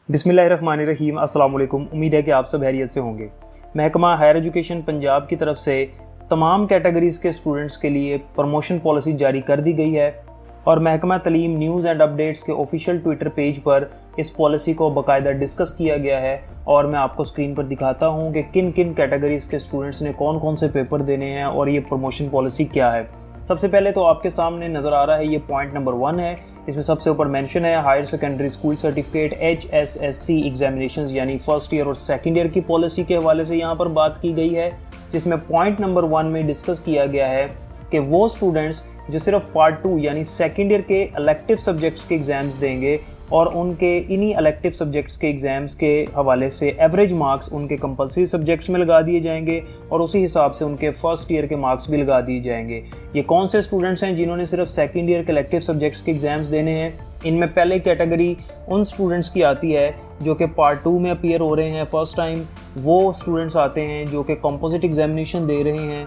बिस्मिल्लाहिर्रहमानिर्रहीम। अस्सलाम वालेकुम। उम्मीद है कि आप सब खैरियत से होंगे। महकमा हायर एजुकेशन पंजाब की तरफ से तमाम कैटेगरीज़ के स्टूडेंट्स के लिए प्रमोशन पॉलिसी जारी कर दी गई है और महकमा तलीम न्यूज़ एंड अपडेट्स के ऑफिशियल ट्विटर पेज पर इस पॉलिसी को बाकायदा डिस्कस किया गया है और मैं आपको स्क्रीन पर दिखाता हूँ कि किन किन कैटेगरीज़ के स्टूडेंट्स ने कौन कौन से पेपर देने हैं और ये प्रमोशन पॉलिसी क्या है। सबसे पहले तो आपके सामने नज़र आ रहा है, ये पॉइंट नंबर 1 है। इसमें सबसे ऊपर मेंशन है higher secondary school certificate HSSC examinations यानी फर्स्ट ईयर और सेकेंड ईयर की पॉलिसी के हवाले से यहाँ पर बात की गई है, जिसमें पॉइंट नंबर 1 में डिस्कस किया गया है कि वो स्टूडेंट्स जो सिर्फ पार्ट 2 यानी सेकेंड ईयर के इलेक्टिव सब्जेक्ट्स के एग्ज़ाम्स देंगे और उनके इन्हीं इलेक्टिव सब्जेक्ट्स के एग्ज़ाम्स के हवाले से एवरेज मार्क्स उनके कंपलसरी सब्जेक्ट्स में लगा दिए जाएंगे और उसी हिसाब से उनके फर्स्ट ईयर के मार्क्स भी लगा दिए जाएंगे। ये कौन से स्टूडेंट्स हैं जिन्होंने सिर्फ सेकेंड ईयर के इलेक्टिव सब्जेक्ट्स के एग्ज़ाम्स देने हैं? इनमें पहले कैटेगरी उन स्टूडेंट्स की आती है जो कि पार्ट 2 में अपीयर हो रहे हैं फर्स्ट टाइम। वो स्टूडेंट्स आते हैं जो कि कंपोजिट एग्जामिनेशन दे रहे हैं।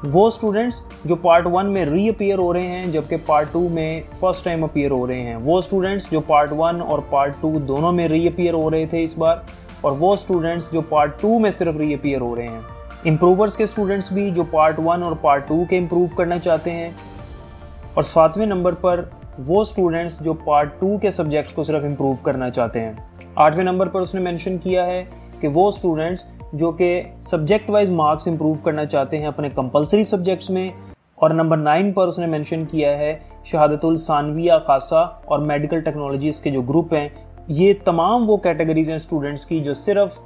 वो स्टूडेंट्स जो पार्ट 1 में रीअपीयर हो रहे हैं जबकि पार्ट 2 में फर्स्ट टाइम अपीयर हो रहे हैं। वो स्टूडेंट्स जो पार्ट 1 और पार्ट 2 दोनों में रीअपीयर हो रहे थे इस बार, और वो स्टूडेंट्स जो पार्ट 2 में सिर्फ रीअपीयर हो रहे हैं। इम्प्रूवर्स के स्टूडेंट्स भी जो पार्ट 1 और पार्ट 2 के इम्प्रूव करना चाहते हैं। और 7वें नंबर पर वो स्टूडेंट्स जो पार्ट 2 के सब्जेक्ट्स को सिर्फ इम्प्रूव करना चाहते हैं। 8वें नंबर पर उसने मेंशन किया है कि वो स्टूडेंट्स जो कि सब्जेक्ट वाइज मार्क्स इंप्रूव करना चाहते हैं अपने कंपलसरी सब्जेक्ट्स में। और नंबर 9 पर उसने मेंशन किया है शहादतुल सानविया खासा और मेडिकल टेक्नोलॉजीज़ के जो ग्रुप हैं। ये तमाम वो कैटेगरीज हैं स्टूडेंट्स की जो सिर्फ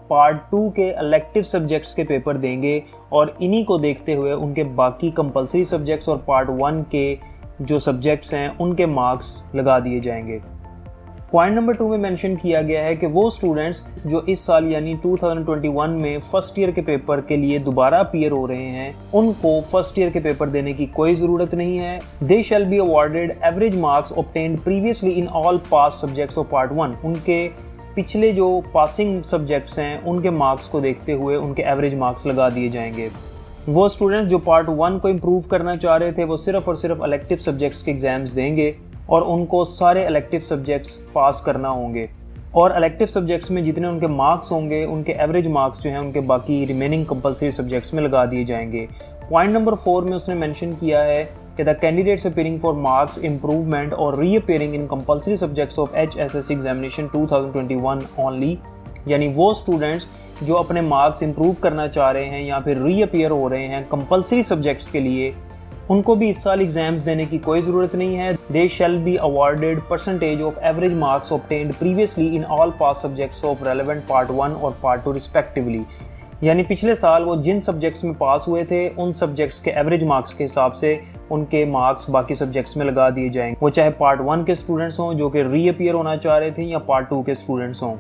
पार्ट 2 के इलेक्टिव सब्जेक्ट्स के पेपर देंगे और इन्हीं को देखते हुए उनके बाकी कंपलसरी सब्जेक्ट्स और पार्ट 1 के जो सब्जेक्ट्स हैं उनके मार्क्स लगा दिए जाएंगे। पॉइंट नंबर 2 में मेंशन किया गया है कि वो स्टूडेंट्स जो इस साल यानी 2021 में फर्स्ट ईयर के पेपर के लिए दोबारा अपीयर हो रहे हैं, उनको फर्स्ट ईयर के पेपर देने की कोई ज़रूरत नहीं है। They shall be awarded average marks obtained previously in all pass subjects of part 1। उनके पिछले जो पासिंग सब्जेक्ट्स हैं उनके मार्क्स को देखते हुए उनके एवरेज मार्क्स लगा दिए जाएंगे। वो स्टूडेंट्स जो पार्ट 1 को इम्प्रूव करना चाह रहे थे वो सिर्फ और सिर्फ इलेक्टिव सब्जेक्ट्स के एग्ज़ाम्स देंगे और उनको सारे इलेक्टिव सब्जेक्ट्स पास करना होंगे और इलेक्टिव सब्जेक्ट्स में जितने उनके मार्क्स होंगे उनके एवरेज मार्क्स जो हैं उनके बाकी रिमेनिंग कंपलसरी सब्जेक्ट्स में लगा दिए जाएंगे। पॉइंट नंबर 4 में उसने मेंशन किया है कि the candidates appearing for marks improvement और reappearing in compulsory subjects of HSSC examination 2021 only, यानी वो स्टूडेंट्स जो अपने मार्क्स इंप्रूव करना चाह रहे हैं या फिर रीअपीयर हो रहे हैं कंपलसरी सब्जेक्ट्स के लिए, उनको भी इस साल एग्जाम्स देने की कोई ज़रूरत नहीं है। They shall be awarded percentage of average marks obtained previously in all pass subjects of relevant part 1 और पार्ट 2 रिस्पेक्टिवली, यानी पिछले साल वो जिन सब्जेक्ट्स में पास हुए थे उन सब्जेक्ट्स के एवरेज मार्क्स के हिसाब से उनके मार्क्स बाकी सब्जेक्ट्स में लगा दिए जाएंगे, वो चाहे पार्ट 1 के स्टूडेंट्स हों जो कि रीअपीयर होना चाह रहे थे या पार्ट 2 के स्टूडेंट्स हों।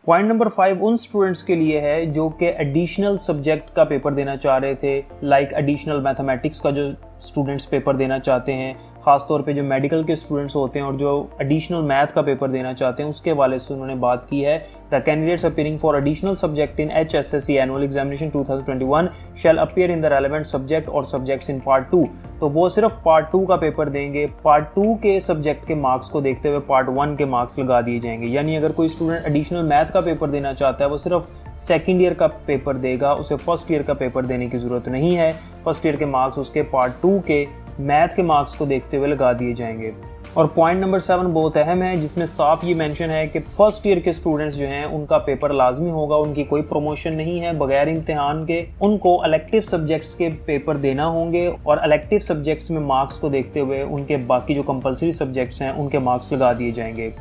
पॉइंट नंबर 5 उन स्टूडेंट्स के लिए है जो कि एडिशनल सब्जेक्ट का पेपर देना चाह रहे थे, लाइक एडिशनल मैथमेटिक्स का जो स्टूडेंट्स पेपर देना चाहते हैं, ख़ासतौर पे जो मेडिकल के स्टूडेंट्स होते हैं और जो एडिशनल मैथ का पेपर देना चाहते हैं, उसके हवाले से उन्होंने बात की है। The candidates appearing for additional subject in HSSC annual examination 2021 shall appear in the relevant subject और सब्जेक्ट्स इन पार्ट 2। तो वो सिर्फ पार्ट 2 का पेपर देंगे, पार्ट 2 के सब्जेक्ट के मार्क्स को देखते हुए पार्ट 1 के मार्क्स लगा दिए जाएंगे। यानी अगर कोई स्टूडेंट एडिशनल मैथ का पेपर देना चाहता है वो सिर्फ सेकेंड ईयर का पेपर देगा, उसे फर्स्ट ईयर का पेपर देने की ज़रूरत नहीं है। फर्स्ट ईयर के मार्क्स उसके पार्ट 2 के मैथ के मार्क्स को देखते हुए लगा दिए जाएंगे। और पॉइंट नंबर 7 बहुत अहम है, जिसमें साफ ये मेंशन है कि फर्स्ट ईयर के स्टूडेंट्स जो हैं उनका पेपर लाजमी होगा, उनकी कोई प्रमोशन नहीं है बगैर इम्तिहान के। उनको इलेक्टिव सब्जेक्ट्स के पेपर देना होंगे और इलेक्टिव सब्जेक्ट्स में मार्क्स को देखते हुए उनके बाकी जो कंपलसरी सब्जेक्ट्स हैं उनके मार्क्स लगा दिए जाएंगे।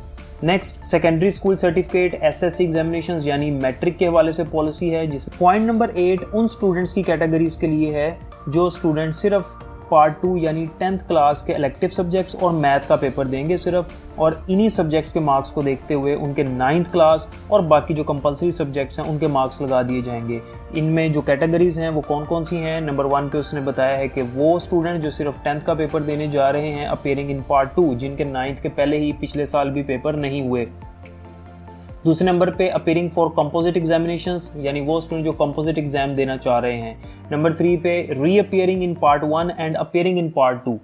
Next secondary school certificate SSC examinations यानी मैट्रिक के हवाले से पॉलिसी है, जिस पॉइंट नंबर 8 उन स्टूडेंट्स की कैटेगरीज के लिए है जो स्टूडेंट सिर्फ पार्ट 2 यानी 10th क्लास के इलेक्टिव सब्जेक्ट्स और मैथ का पेपर देंगे सिर्फ, और इन्हीं सब्जेक्ट्स के मार्क्स को देखते हुए उनके 9th क्लास और बाकी जो कंपलसरी सब्जेक्ट्स हैं उनके मार्क्स लगा दिए जाएंगे। इनमें जो कैटेगरीज हैं वो कौन कौन सी हैं? नंबर 1 पे उसने बताया है कि वो स्टूडेंट जो सिर्फ 10th का पेपर देने जा रहे हैं अपीयरिंग इन पार्ट 2, जिनके 9th के पहले ही पिछले साल भी पेपर नहीं हुए। दूसरे नंबर पे अपीयरिंग फॉर कंपोजिट एग्जामिनेशंस, यानी वो स्टूडेंट जो कंपोजिट एग्जाम देना चाह रहे हैं। नंबर 3 पे reappearing in part 1 and appearing in part 2,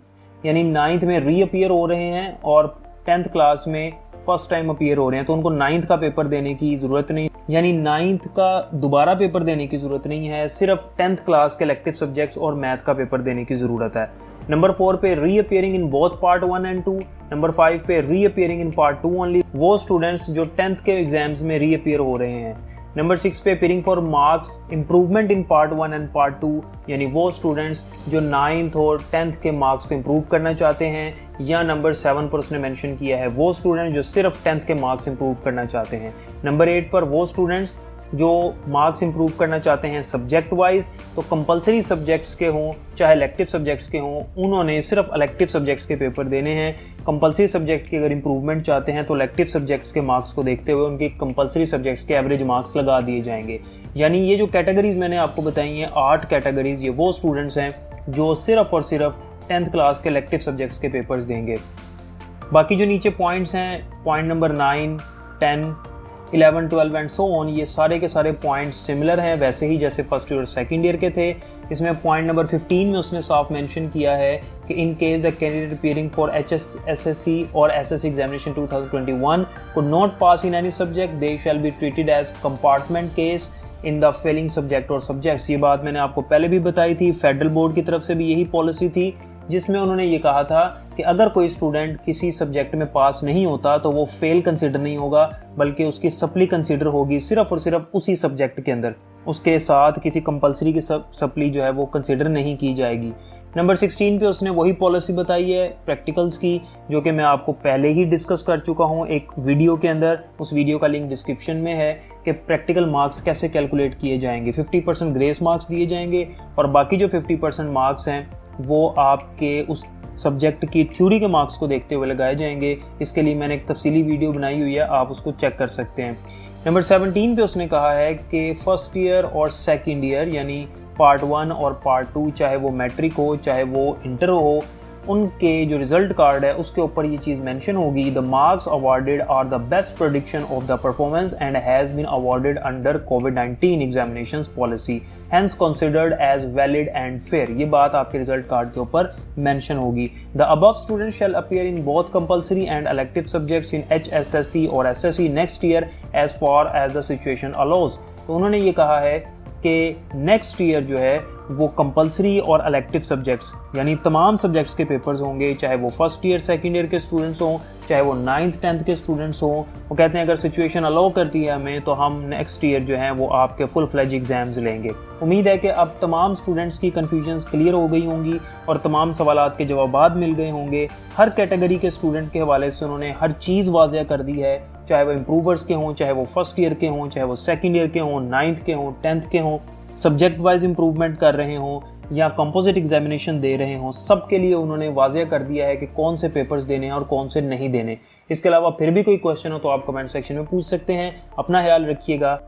यानी 9th में रीअपीयर हो रहे हैं और 10th क्लास में फर्स्ट टाइम अपीयर हो रहे हैं तो उनको 9th का पेपर देने की ज़रूरत नहीं, यानी 9th का दोबारा पेपर देने की ज़रूरत नहीं है, सिर्फ 10th क्लास के इलेक्टिव सब्जेक्ट्स और मैथ का पेपर देने की ज़रूरत है। नंबर 4 पे reappearing in both part 1 and 2। Number 5 पे रीअपियरिंग इन पार्ट 2 ओनली, वो स्टूडेंट्स जो 10th के एग्जाम्स में रीअपियर हो रहे हैं। नंबर 6 पे appearing for marks improvement in part 1 and part 2, यानी वो स्टूडेंट्स जो 9th और 10th के मार्क्स को इंप्रूव करना चाहते हैं, या नंबर 7 पर उसने मेंशन किया है वो स्टूडेंट्स जो सिर्फ 10th के मार्क्स इंप्रूव करना चाहते हैं। नंबर 8 पर वो स्टूडेंट्स जो मार्क्स इंप्रूव करना चाहते हैं सब्जेक्ट वाइज, तो कंपलसरी सब्जेक्ट्स के हों चाहे इलेक्टिव सब्जेक्ट्स के हों, उन्होंने सिर्फ इलेक्टिव सब्जेक्ट्स के पेपर देने हैं। कंपलसरी सब्जेक्ट की अगर इंप्रूवमेंट चाहते हैं तो इलेक्टिव सब्जेक्ट्स के मार्क्स को देखते हुए उनके कंपलसरी सब्जेक्ट्स के एवरेज मार्क्स लगा दिए जाएंगे। यानी ये जो कैटेगरीज मैंने आपको बताई हैं 8 कैटेगरीज, ये वो स्टूडेंट्स हैं जो सिर्फ और सिर्फ 10th क्लास के इलेक्टिव सब्जेक्ट्स के पेपर्स देंगे। बाकी जो नीचे पॉइंट्स हैं, point number 9, 10, 11, 12 and so on, ये सारे के सारे पॉइंट्स सिमिलर हैं वैसे ही जैसे फर्स्ट ईयर और सेकंड ईयर के थे। इसमें पॉइंट नंबर 15 में उसने साफ मेंशन किया है कि in case the candidate appearing for HSSC और SSC examination 2021 could not pass in any subject, they shall be treated as compartment case in the failing subject और सब्जेक्ट्स। ये बात मैंने आपको पहले भी बताई थी, फेडरल बोर्ड की तरफ से भी यही पॉलिसी थी, जिसमें उन्होंने ये कहा था कि अगर कोई स्टूडेंट किसी सब्जेक्ट में पास नहीं होता तो वो फेल कंसिडर नहीं होगा, बल्कि उसकी सप्ली कंसिडर होगी सिर्फ और सिर्फ उसी सब्जेक्ट के अंदर, उसके साथ किसी कंपलसरी की सप्ली जो है वो कंसिडर नहीं की जाएगी। नंबर 16 पे उसने वही पॉलिसी बताई है प्रैक्टिकल्स की, जो कि मैं आपको पहले ही डिस्कस कर चुका हूँ एक वीडियो के अंदर, उस वीडियो का लिंक डिस्क्रिप्शन में है, कि प्रैक्टिकल मार्क्स कैसे कैलकुलेट किए जाएंगे। 50% ग्रेस मार्क्स दिए जाएंगे और बाकी जो 50% मार्क्स हैं वो आपके उस सब्जेक्ट की थ्योरी के मार्क्स को देखते हुए लगाए जाएंगे। इसके लिए मैंने एक तफसीली वीडियो बनाई हुई है, आप उसको चेक कर सकते हैं। नंबर 17 पे उसने कहा है कि फर्स्ट ईयर और सेकंड ईयर यानी पार्ट 1 और पार्ट 2, चाहे वो मैट्रिक हो चाहे वो इंटर हो, उनके जो रिजल्ट कार्ड है उसके ऊपर ये चीज़ मेंशन होगी, the marks awarded are the best prediction of the performance and has been awarded under कोविड-19 examinations policy hence considered as valid and fair. ये बात आपके रिजल्ट कार्ड के ऊपर मेंशन होगी। The above student shall appear in both compulsory and elective subjects in HSSC और SSC next year as far as the situation allows. तो उन्होंने ये कहा है कि नेक्स्ट ईयर जो है वो कंपलसरी और इलेक्टिव सब्जेक्ट्स यानी तमाम सब्जेक्ट्स के पेपर्स होंगे, चाहे वो फर्स्ट ईयर सेकंड ईयर के स्टूडेंट्स हों, चाहे वो 9th 10th के स्टूडेंट्स हों। वो कहते हैं अगर सिचुएशन अलाउ करती है हमें तो हम नेक्स्ट ईयर जो है वो आपके फुल फ्लेज एग्जाम्स लेंगे। उम्मीद है कि अब तमाम स्टूडेंट्स की कन्फ्यूजन्स क्लियर हो गई होंगी और तमाम सवालात के जवाब मिल गए होंगे। हर कैटेगरी के स्टूडेंट के हवाले से उन्होंने हर चीज़ वाज़ेह कर दी है, चाहे वो इम्प्रूवर्स के हों, चाहे वो फर्स्ट ईयर के हों, चाहे वो सेकंड ईयर के हों, 9th के हों, 10th के हों, सब्जेक्ट वाइज इंप्रूवमेंट कर रहे हों या कंपोजिट एग्जामिनेशन दे रहे हों, सब के लिए उन्होंने वाज़ेह कर दिया है कि कौन से पेपर्स देने हैं और कौन से नहीं देने। इसके अलावा फिर भी कोई क्वेश्चन हो तो आप कमेंट सेक्शन में पूछ सकते हैं। अपना ख्याल रखिएगा।